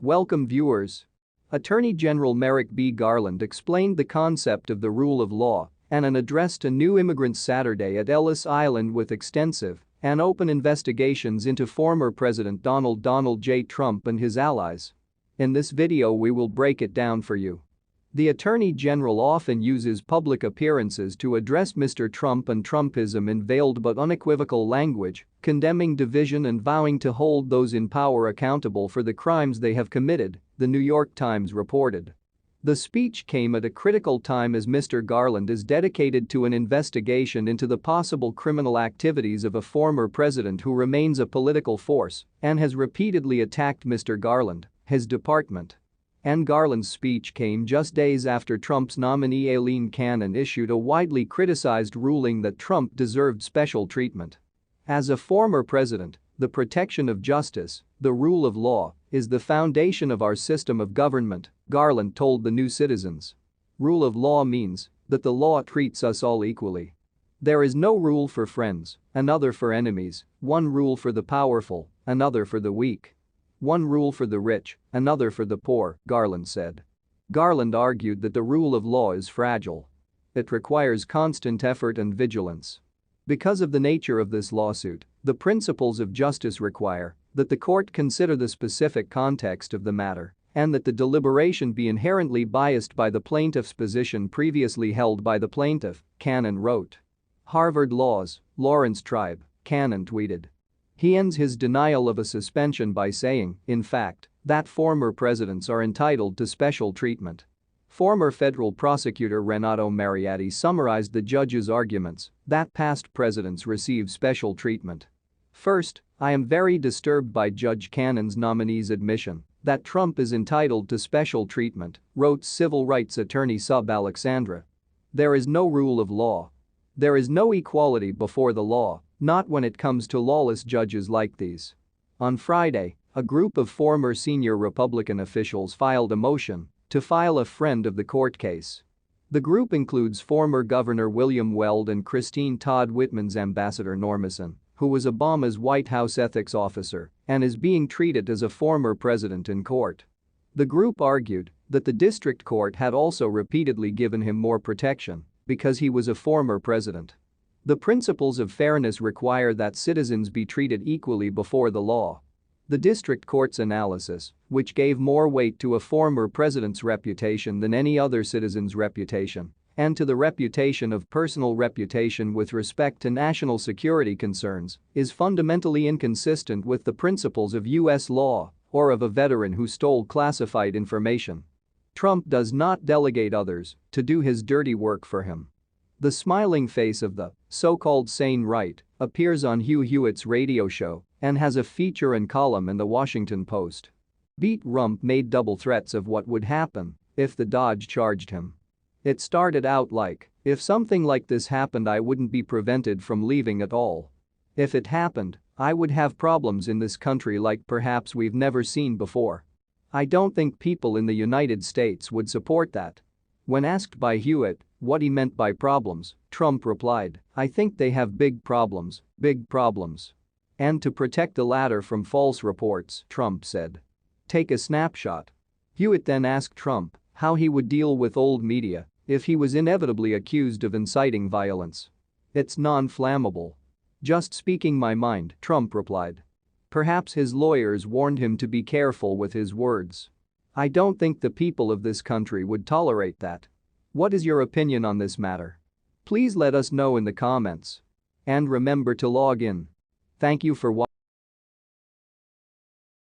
Welcome viewers. Attorney General Merrick B. Garland explained the concept of the rule of law in an address to new immigrants Saturday at Ellis Island with extensive and open investigations into former President Donald J. Trump and his allies. In this video we will break it down for you. The Attorney General often uses public appearances to address Mr. Trump and Trumpism in veiled but unequivocal language, condemning division and vowing to hold those in power accountable for the crimes they have committed, The New York Times reported. The speech came at a critical time as Mr. Garland is dedicated to an investigation into the possible criminal activities of a former president who remains a political force and has repeatedly attacked Mr. Garland, his department. And Garland's speech came just days after Trump's nominee Aileen Cannon issued a widely criticized ruling that Trump deserved special treatment. As a former president, the protection of justice, the rule of law, is the foundation of our system of government, Garland told the New Citizens. Rule of law means that the law treats us all equally. There is no rule for friends, another for enemies, one rule for the powerful, another for the weak. One rule for the rich, another for the poor, Garland said. Garland argued that the rule of law is fragile. It requires constant effort and vigilance. Because of the nature of this lawsuit, the principles of justice require that the court consider the specific context of the matter and that the deliberation be inherently biased by the plaintiff's position previously held by the plaintiff, Cannon wrote. Harvard Law's Lawrence Tribe, Cannon tweeted. He ends his denial of a suspension by saying, in fact, that former presidents are entitled to special treatment. Former federal prosecutor Renato Mariotti summarized the judge's arguments that past presidents receive special treatment. First, I am very disturbed by Judge Cannon's nominee's admission that Trump is entitled to special treatment, wrote civil rights attorney Sub Alexandra. There is no rule of law. There is no equality before the law. Not when it comes to lawless judges like these. On Friday, a group of former senior Republican officials filed a motion to file a friend of the court case. The group includes former Governor William Weld and Christine Todd Whitman's Ambassador Normason, who was Obama's White House ethics officer and is being treated as a former president in court. The group argued that the district court had also repeatedly given him more protection because he was a former president. The principles of fairness require that citizens be treated equally before the law. The district court's analysis, which gave more weight to a former president's reputation than any other citizen's reputation, and to the reputation of personal reputation with respect to national security concerns, is fundamentally inconsistent with the principles of U.S. law or of a veteran who stole classified information. Trump does not delegate others to do his dirty work for him. The smiling face of the so-called sane right appears on Hugh Hewitt's radio show and has a feature and column in the Washington Post. Beat Rump made double threats of what would happen if the Dodge charged him. It started out like, if something like this happened I wouldn't be prevented from leaving at all. If it happened, I would have problems in this country like perhaps we've never seen before. I don't think people in the United States would support that. When asked by Hewitt what he meant by problems, Trump replied, I think they have big problems. And to protect the latter from false reports, Trump said. Take a snapshot. Hewitt then asked Trump how he would deal with old media if he was inevitably accused of inciting violence. It's non-flammable. Just speaking my mind, Trump replied. Perhaps his lawyers warned him to be careful with his words. I don't think the people of this country would tolerate that. What is your opinion on this matter? Please let us know in the comments. And remember to log in. Thank you for watching.